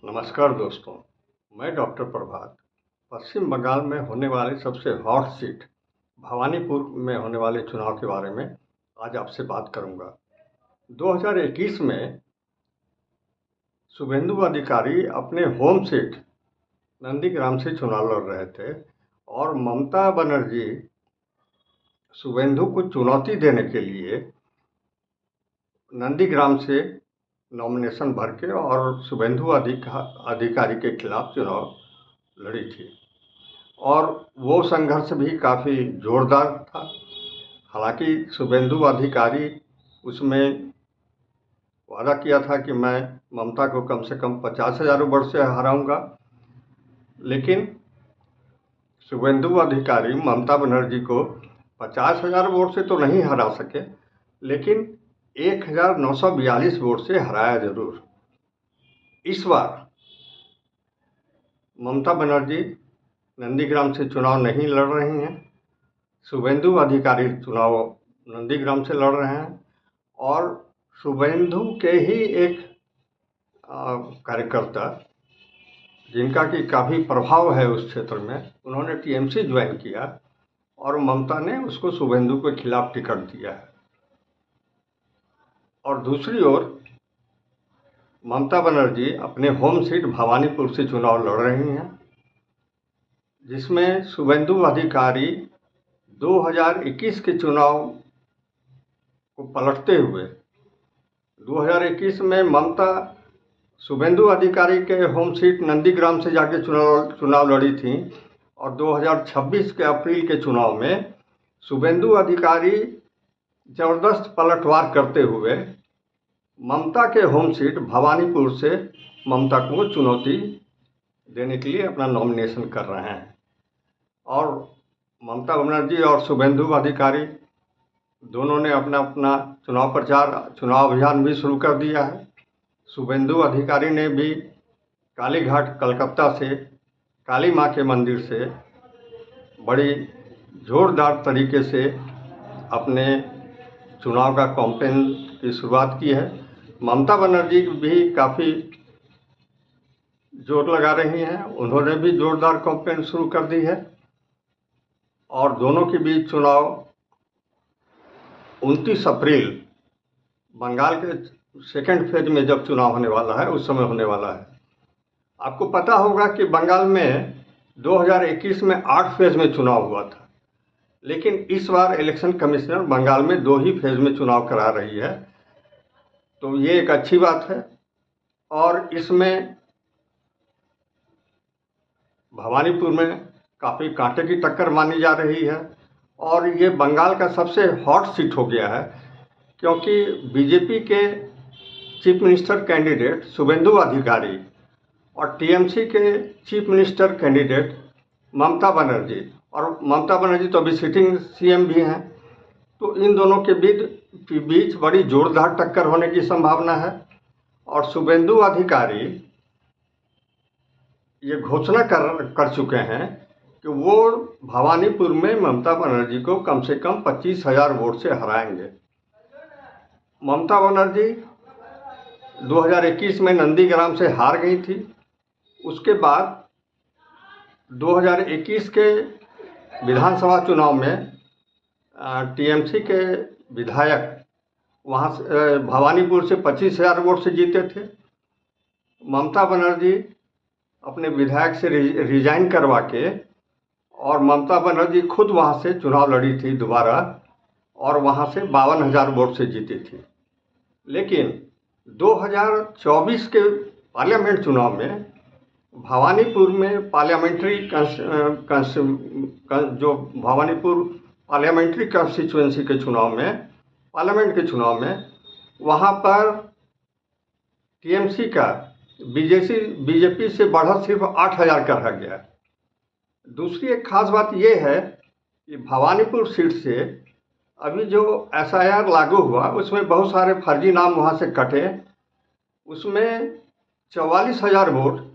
नमस्कार दोस्तों, मैं डॉक्टर प्रभात पश्चिम बंगाल में होने वाली सबसे हॉट सीट भवानीपुर में होने वाले चुनाव के बारे में आज आपसे बात करूंगा। 2021 में शुभेंदु अधिकारी अपने होम सीट नंदीग्राम से चुनाव लड़ रहे थे और ममता बनर्जी शुभेंदु को चुनौती देने के लिए नंदीग्राम से नॉमिनेशन भर के और शुभेंदु अधिकारी के खिलाफ चुनाव लड़ी थी और वो संघर्ष भी काफ़ी जोरदार था। हालांकि शुभेंदु अधिकारी उसमें वादा किया था कि मैं ममता को कम से कम 50,000 वोट से हराऊंगा, लेकिन शुभेंदु अधिकारी ममता बनर्जी को 50,000 वोट से तो नहीं हरा सके, लेकिन 1,942 वोट से हराया जरूर। इस बार ममता बनर्जी नंदीग्राम से चुनाव नहीं लड़ रही हैं, शुभेंदु अधिकारी चुनाव नंदीग्राम से लड़ रहे हैं और शुभेंदु के ही एक कार्यकर्ता जिनका कि काफ़ी प्रभाव है उस क्षेत्र में, उन्होंने टीएमसी ज्वाइन किया और ममता ने उसको शुभेंदु के खिलाफ टिकट दिया है। और दूसरी ओर ममता बनर्जी अपने होम सीट भवानीपुर से चुनाव लड़ रही हैं, जिसमें शुभेंदु अधिकारी 2021 के चुनाव को पलटते हुए 2021 में ममता शुभेंदु अधिकारी के होम सीट नंदीग्राम से जाके चुनाव लड़ी थी और 2026 के अप्रैल के चुनाव में शुभेंदु अधिकारी जबरदस्त पलटवार करते हुए ममता के होम सीट भवानीपुर से ममता को चुनौती देने के लिए अपना नॉमिनेशन कर रहे हैं। और ममता बनर्जी और शुभेंदु अधिकारी दोनों ने अपना अपना चुनाव अभियान भी शुरू कर दिया है। शुभेंदु अधिकारी ने भी कालीघाट कलकत्ता से काली माँ के मंदिर से बड़ी जोरदार तरीके से अपने चुनाव का कैंपेन की शुरुआत की है। ममता बनर्जी भी काफ़ी जोर लगा रही हैं, उन्होंने भी जोरदार कैंपेन शुरू कर दी है और दोनों के बीच चुनाव 29 अप्रैल बंगाल के सेकेंड फेज में जब चुनाव होने वाला है उस समय होने वाला है। आपको पता होगा कि बंगाल में 2021 में 8 फेज में चुनाव हुआ था, लेकिन इस बार इलेक्शन कमिश्नर बंगाल में 2 ही फेज में चुनाव करा रही है, तो ये एक अच्छी बात है। और इसमें भवानीपुर में काफ़ी कांटे की टक्कर मानी जा रही है और ये बंगाल का सबसे हॉट सीट हो गया है, क्योंकि बीजेपी के चीफ मिनिस्टर कैंडिडेट शुभेंदु अधिकारी और टीएमसी के chief minister candidate Mamata Banerjee, और ममता बनर्जी तो अभी सिटिंग सीएम भी हैं, तो इन दोनों के बीच बड़ी जोरदार टक्कर होने की संभावना है। और शुभेंदु अधिकारी ये घोषणा कर चुके हैं कि वो भवानीपुर में ममता बनर्जी को कम से कम 25,000 वोट से हराएंगे। ममता बनर्जी 2021 में नंदीग्राम से हार गई थी, उसके बाद 2021 के विधानसभा चुनाव में टीएमसी के विधायक वहाँ से भवानीपुर से 25,000 वोट से जीते थे। ममता बनर्जी अपने विधायक से रिजाइन करवा के और ममता बनर्जी खुद वहाँ से चुनाव लड़ी थी दोबारा और वहाँ से 52,000 वोट से जीती थी। लेकिन 2024 के पार्लियामेंट चुनाव में भवानीपुर में जो भवानीपुर पार्लियामेंट्री कॉन्स्टिट्यूएंसी के चुनाव में पार्लियामेंट के चुनाव में वहाँ पर टीएमसी का बीजेपी से बढ़त सिर्फ 8,000 का रह गया। दूसरी एक खास बात यह है कि भवानीपुर सीट से अभी जो एसआईआर लागू हुआ उसमें बहुत सारे फर्जी नाम वहाँ से कटे, उसमें 44,000 वोट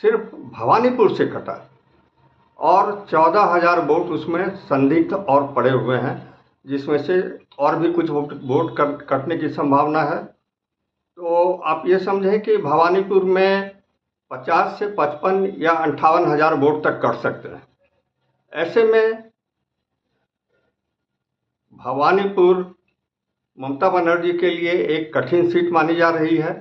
सिर्फ भवानीपुर से कटा और 14,000 वोट उसमें संदिग्ध और पड़े हुए हैं, जिसमें से और भी कुछ वोट कटने की संभावना है। तो आप ये समझें कि भवानीपुर में 50 से 55 या 58 हज़ार वोट तक कर सकते हैं। ऐसे में भवानीपुर ममता बनर्जी के लिए एक कठिन सीट मानी जा रही है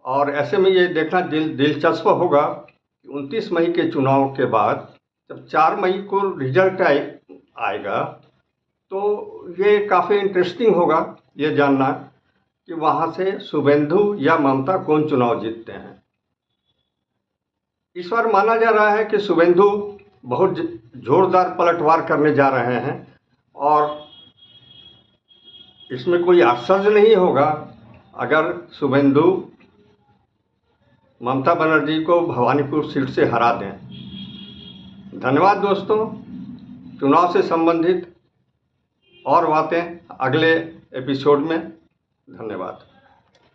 और ऐसे में ये देखना दिलचस्प होगा कि 29 मई के चुनाव के बाद जब 4 मई को रिजल्ट आएगा तो ये काफ़ी इंटरेस्टिंग होगा ये जानना कि वहाँ से शुभेंदु या ममता कौन चुनाव जीतते हैं। इस बार माना जा रहा है कि शुभेंदु बहुत जोरदार पलटवार करने जा रहे हैं और इसमें कोई आश्चर्य नहीं होगा अगर शुभेंदु ममता बनर्जी को भवानीपुर सीट से हरा दें। धन्यवाद दोस्तों। चुनाव से संबंधित और बातें अगले एपिसोड में। धन्यवाद।